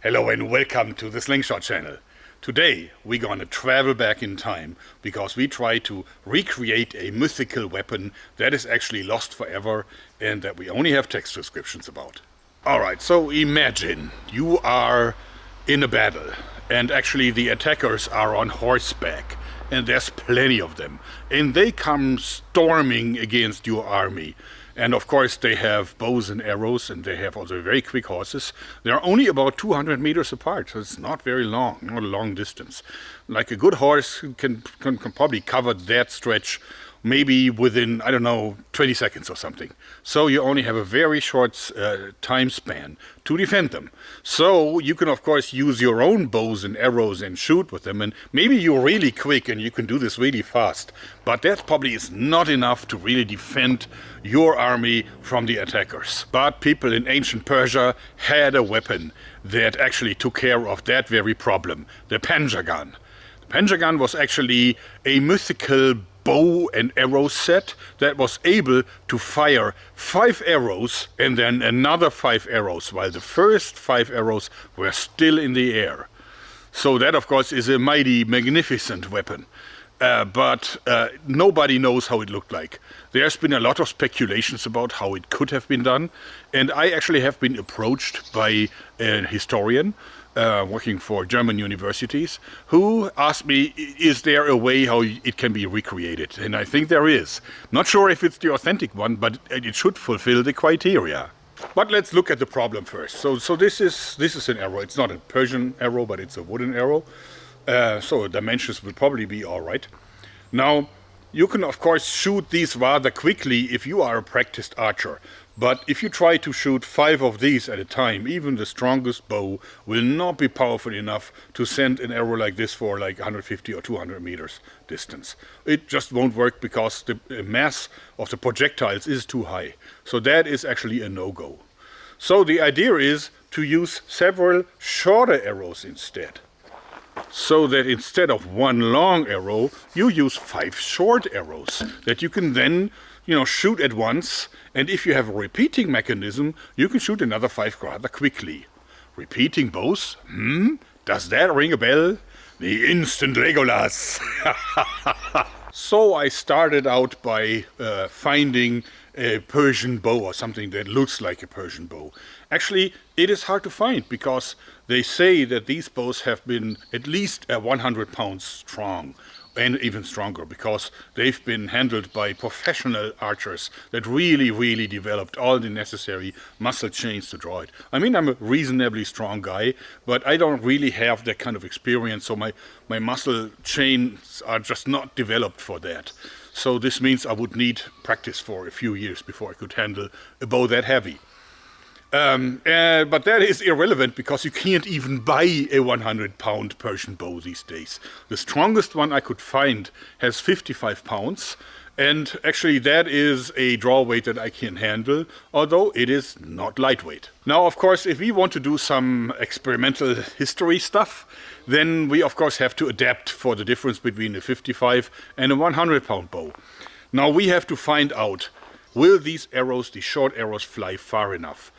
Hello and welcome to the Slingshot channel. Today we're gonna travel back in time because we try to recreate a mythical weapon that is actually lost forever and that we only have text descriptions about. Alright, so imagine you are in a battle and actually the attackers are on horseback and there's plenty of them and they come storming against your army. And of course they have bows and arrows and they have also very quick horses. They're only about 200 meters apart, so it's not very long, not a long distance. Like a good horse can probably cover that stretch maybe within, I don't know, 20 seconds or something. So you only have a very short time span to defend them. So you can of course use your own bows and arrows and shoot with them, and maybe you're really quick and you can do this really fast. But that probably is not enough to really defend your army from the attackers. But people in ancient Persia had a weapon that actually took care of that very problem, the panjagan. The panjagan was actually a mythical bow and arrow set that was able to fire 5 arrows and then another 5 arrows while the first 5 arrows were still in the air. So that of course is a mighty magnificent weapon. But nobody knows how it looked like. There's been a lot of speculations about how it could have been done, and I actually have been approached by a historian working for German universities who asked me, is there a way how it can be recreated? And I think there is. Not sure if it's the authentic one, but it should fulfill the criteria. But let's look at the problem first. So this is an arrow. It's not a Persian arrow, but it's a wooden arrow. So dimensions will probably be all right. Now, you can of course shoot these rather quickly if you are a practiced archer. But if you try to shoot 5 of these at a time, even the strongest bow will not be powerful enough to send an arrow like this for like 150 or 200 meters distance. It just won't work because the mass of the projectiles is too high. So that is actually a no-go. So the idea is to use several shorter arrows instead. So that instead of 1 long arrow, you use 5 short arrows that you can then, shoot at once. And if you have a repeating mechanism, you can shoot another 5 rather quickly. Repeating bows? Does that ring a bell? The instant Legolas! So I started out by finding a Persian bow or something that looks like a Persian bow. Actually, it is hard to find because they say that these bows have been at least 100 pounds strong and even stronger because they've been handled by professional archers that really developed all the necessary muscle chains to draw it. I mean, I'm a reasonably strong guy, but I don't really have that kind of experience, so my muscle chains are just not developed for that. So this means I would need practice for a few years before I could handle a bow that heavy. But that is irrelevant because you can't even buy a 100-pound Persian bow these days. The strongest one I could find has 55 pounds, and actually that is a draw weight that I can handle, although it is not lightweight. Now, of course, if we want to do some experimental history stuff, then we of course have to adapt for the difference between a 55 and a 100-pound bow. Now we have to find out, will these arrows, these short arrows, fly far enough?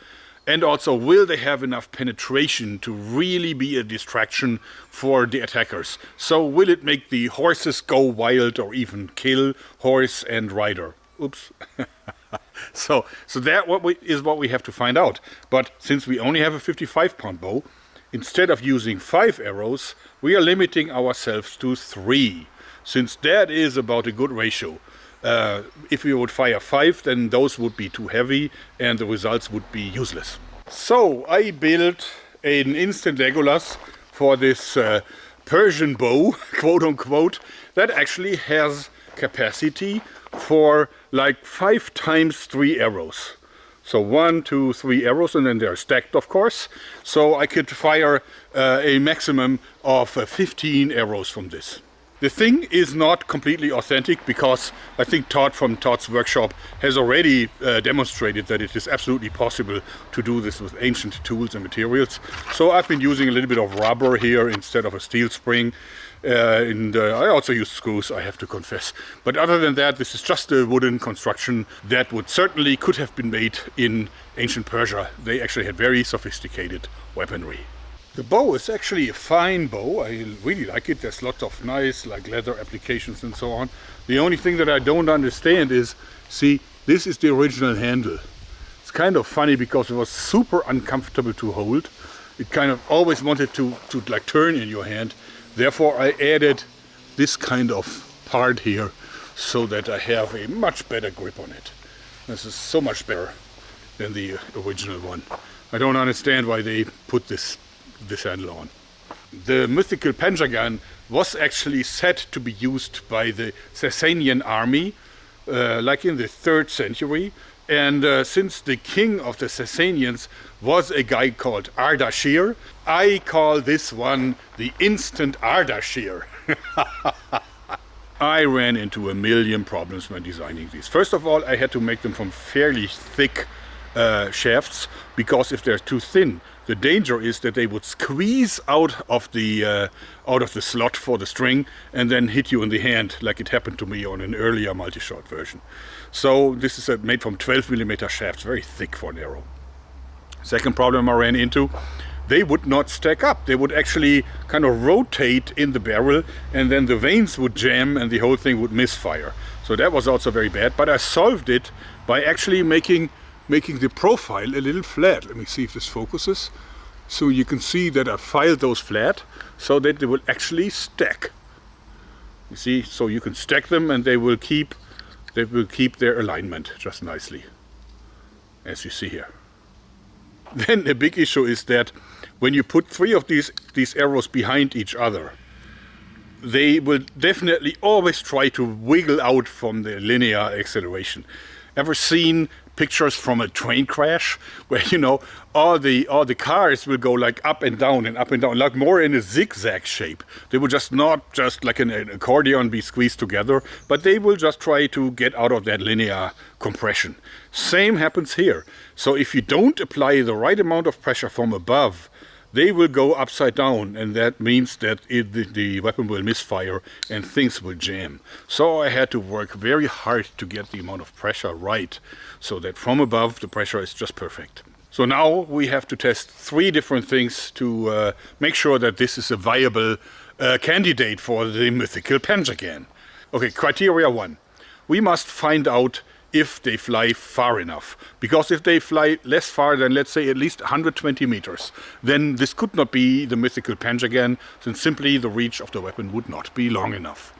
And also, will they have enough penetration to really be a distraction for the attackers? So will it make the horses go wild or even kill horse and rider? Oops. So that is what we have to find out. But since we only have a 55-pound bow, instead of using 5 arrows, we are limiting ourselves to 3, since that is about a good ratio. If we would fire 5, then those would be too heavy and the results would be useless. So I built an instant Legolas for this Persian bow, quote unquote, that actually has capacity for like 5 times 3 arrows. So 1, 2, 3 arrows, and then they're stacked, of course. So I could fire a maximum of 15 arrows from this. The thing is not completely authentic because I think Todd from Todd's workshop has already demonstrated that it is absolutely possible to do this with ancient tools and materials. So I've been using a little bit of rubber here instead of a steel spring. And I also use screws, I have to confess. But other than that, this is just a wooden construction that could have been made in ancient Persia. They actually had very sophisticated weaponry. The bow is actually a fine bow. I really like it. There's lots of nice like leather applications and so on. The only thing that I don't understand is, see, this is the original handle. It's kind of funny because it was super uncomfortable to hold. It kind of always wanted to like turn in your hand. Therefore I added this kind of part here so that I have a much better grip on it. This is so much better than the original one. I don't understand why they put this handle on. The mythical panjagan was actually said to be used by the Sasanian army like in the 3rd century, and since the king of the Sasanians was a guy called Ardashir, I call this one the instant Ardashir. I ran into a million problems when designing these. First of all, I had to make them from fairly thick shafts, because if they're too thin, the danger is that they would squeeze out of the slot for the string and then hit you in the hand, like it happened to me on an earlier multi-shot version. So this is made from 12mm shafts, very thick for an arrow. Second problem I ran into, they would not stack up. They would actually kind of rotate in the barrel, and then the vanes would jam and the whole thing would misfire. So that was also very bad, but I solved it by actually making the profile a little flat. Let me see if this focuses. So you can see that I filed those flat so that they will actually stack. You see, so you can stack them and they will keep their alignment just nicely, as you see here. Then a big issue is that when you put 3 of these arrows behind each other, they will definitely always try to wiggle out from the linear acceleration. Ever seen pictures from a train crash where, you know, all the cars will go like up and down, like more in a zigzag shape? They will just not just like an accordion be squeezed together, but they will just try to get out of that linear compression. Same happens here. So if you don't apply the right amount of pressure from above, they will go upside down, and that means that the weapon will misfire and things will jam. So I had to work very hard to get the amount of pressure right, so that from above the pressure is just perfect. So now we have to test 3 different things to make sure that this is a viable candidate for the mythical panjagan. Okay, criteria 1. We must find out if they fly far enough. Because if they fly less far than, let's say, at least 120 meters, then this could not be the mythical panjagan, since simply the reach of the weapon would not be long enough.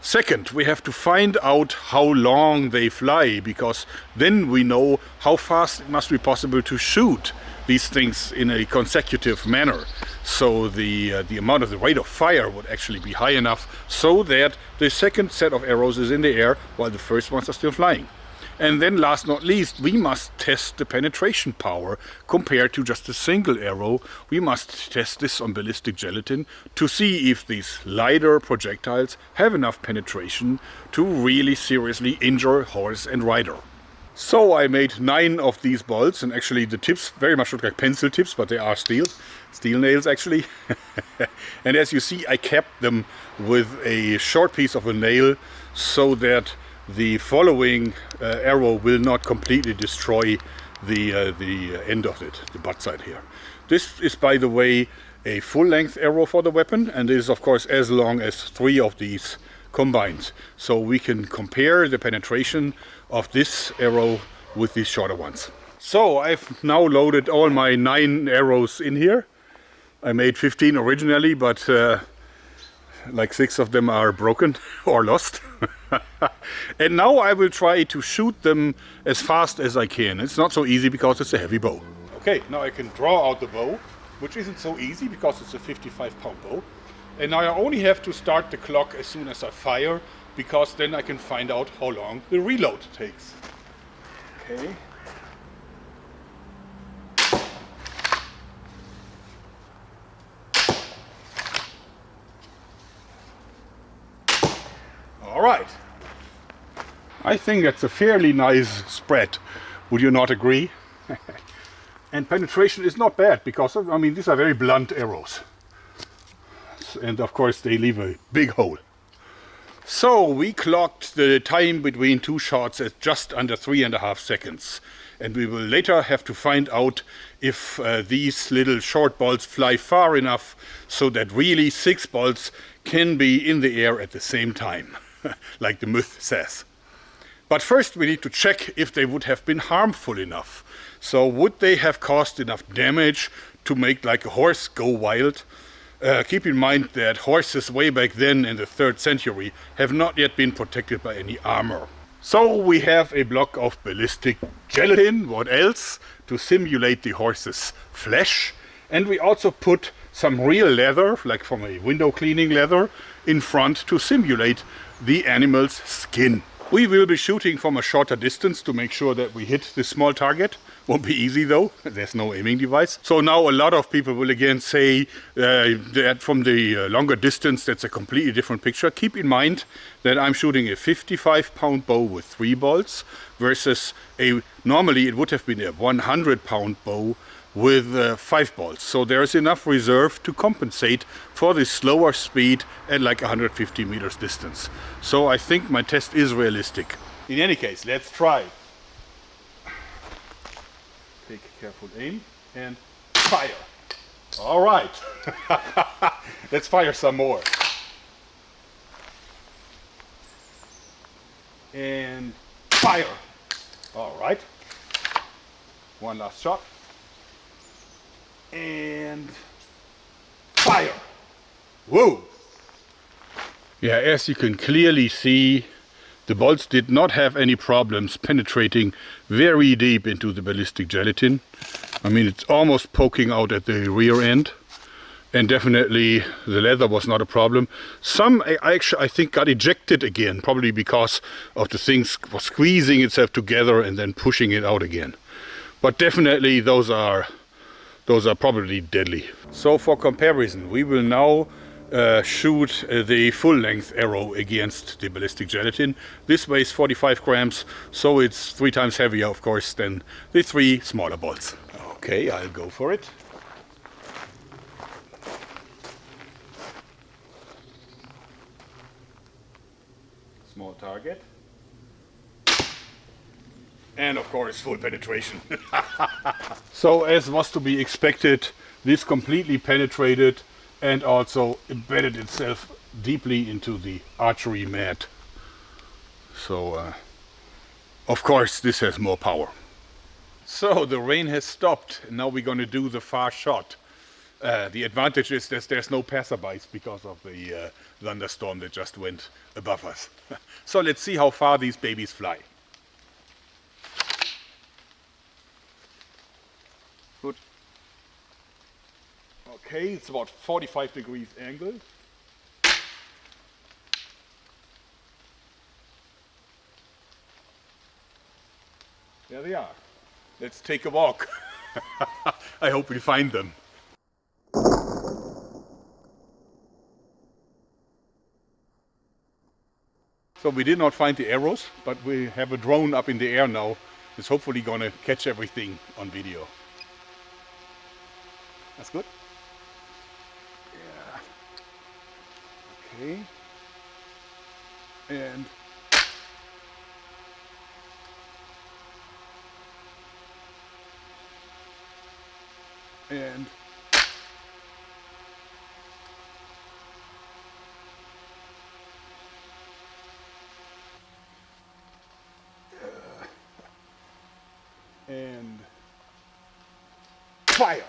Second, we have to find out how long they fly, because then we know how fast it must be possible to shoot these things in a consecutive manner. So the amount of the rate of fire would actually be high enough so that the second set of arrows is in the air while the first ones are still flying. And then last not least, we must test the penetration power compared to just a single arrow. We must test this on ballistic gelatin to see if these lighter projectiles have enough penetration to really seriously injure horse and rider. So I made 9 of these bolts, and actually the tips very much look like pencil tips, but they are steel nails actually. And as you see, I kept them with a short piece of a nail so that the following arrow will not completely destroy the end of it, the butt side here. This is, by the way, a full-length arrow for the weapon, and is of course as long as 3 of these combined. So we can compare the penetration of this arrow with these shorter ones. So I've now loaded all my 9 arrows in here. I made 15 originally, but like 6 of them are broken or lost. And now I will try to shoot them as fast as I can. It's not so easy because it's a heavy bow. Okay, now I can draw out the bow, which isn't so easy because it's a 55-pound bow. And now I only have to start the clock as soon as I fire, because then I can find out how long the reload takes. Okay. All right. I think that's a fairly nice spread. Would you not agree? And penetration is not bad, because, I mean, these are very blunt arrows. And of course they leave a big hole. So we clocked the time between 2 shots at just under 3.5 seconds. and we will later have to find out if these little short balls fly far enough so that really 6 balls can be in the air at the same time, like the myth says. But first we need to check if they would have been harmful enough. So would they have caused enough damage to make like a horse go wild? Keep in mind that horses way back then in the 3rd century have not yet been protected by any armor. So we have a block of ballistic gelatin, what else, to simulate the horse's flesh. And we also put some real leather, like from a window cleaning leather, in front to simulate the animal's skin. We will be shooting from a shorter distance to make sure that we hit this small target. Won't be easy though, there's no aiming device. So now a lot of people will again say that from the longer distance that's a completely different picture. Keep in mind that I'm shooting a 55-pound bow with 3 bolts versus normally it would have been a 100-pound bow with 5 bolts. So there's enough reserve to compensate for the slower speed at like 150 meters distance. So I think my test is realistic. In any case, let's try. Take careful aim and fire. All right. Let's fire some more. And fire. All right. One last shot. And fire. Whoa. Yeah, as you can clearly see, the bolts did not have any problems penetrating very deep into the ballistic gelatin. I mean, it's almost poking out at the rear end. And definitely the leather was not a problem. Some I think got ejected again, probably because of the thing was squeezing itself together and then pushing it out again. But definitely those are probably deadly. So for comparison, we will now shoot the full-length arrow against the ballistic gelatin. This weighs 45 grams, so it's 3 times heavier, of course, than the 3 smaller bolts. Okay, I'll go for it. Small target. And of course, full penetration. So as was to be expected, this completely penetrated and also embedded itself deeply into the archery mat. So, of course, this has more power. So the rain has stopped, and now we're going to do the far shot. The advantage is that there's no passerbys because of the thunderstorm that just went above us. So let's see how far these babies fly. Good. Okay, it's about 45 degrees angle. There they are. Let's take a walk. I hope we find them. So we did not find the arrows, but we have a drone up in the air now. It's hopefully going to catch everything on video. That's good. Yeah. Okay. And and fire.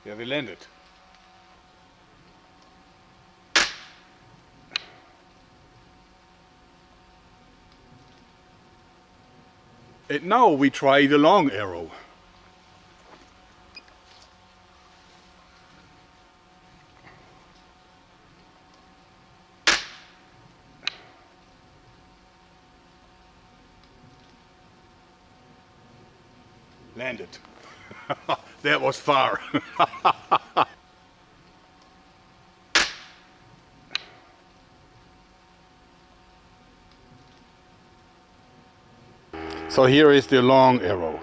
Yeah, they landed. And now we try the long arrow. Landed. That was far. So here is the long arrow.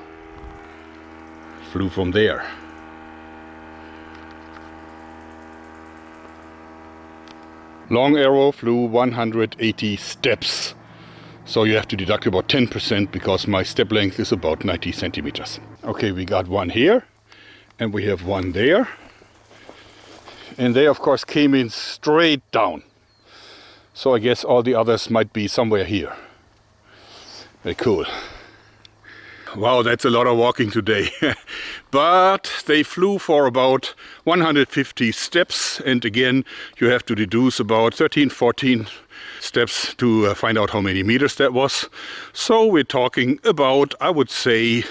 Flew from there. Long arrow flew 180 steps. So you have to deduct about 10% because my step length is about 90 centimeters. Okay, we got one here and we have one there. And they of course came in straight down. So I guess all the others might be somewhere here. Very cool. Wow, that's a lot of walking today. But they flew for about 150 steps, and again you have to deduce about 13-14 steps to find out how many meters that was. So we're talking about, I would say,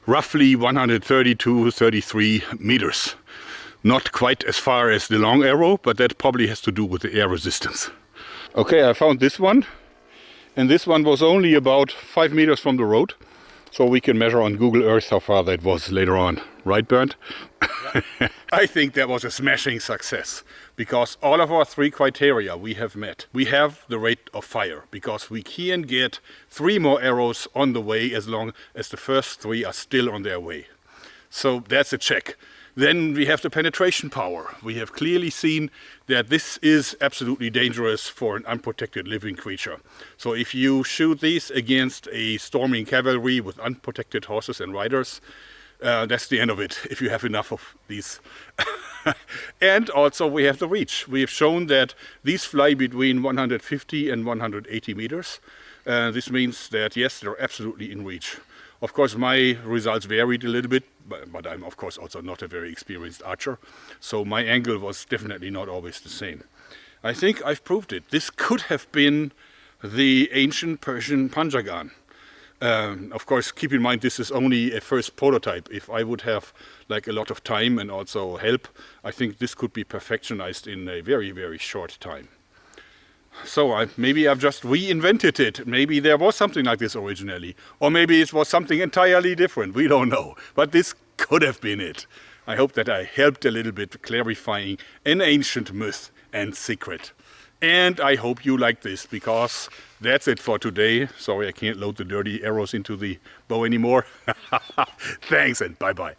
roughly 132-33 meters. Not quite as far as the long arrow, but that probably has to do with the air resistance. Okay, I found this one, and this one was only about 5 meters from the road. So we can measure on Google Earth how far that was later on. Right, Bernd? Yeah. I think that was a smashing success because all of our 3 criteria we have met. We have the rate of fire because we can get 3 more arrows on the way as long as the first 3 are still on their way. So that's a check. Then we have the penetration power. We have clearly seen that this is absolutely dangerous for an unprotected living creature. So if you shoot these against a storming cavalry with unprotected horses and riders, that's the end of it, if you have enough of these. And also we have the reach. We have shown that these fly between 150 and 180 meters. This means that, yes, they're absolutely in reach. Of course, my results varied a little bit, but I'm of course also not a very experienced archer, so my angle was definitely not always the same. I think I've proved it. This could have been the ancient Persian panjagan. Of course, keep in mind this is only a first prototype. If I would have like a lot of time and also help, I think this could be perfectionized in a very, very short time. So maybe I've just reinvented it. Maybe there was something like this originally. Or maybe it was something entirely different. We don't know. But this could have been it. I hope that I helped a little bit clarifying an ancient myth and secret. And I hope you like this, because that's it for today. Sorry, I can't load the dirty arrows into the bow anymore. Thanks and bye-bye.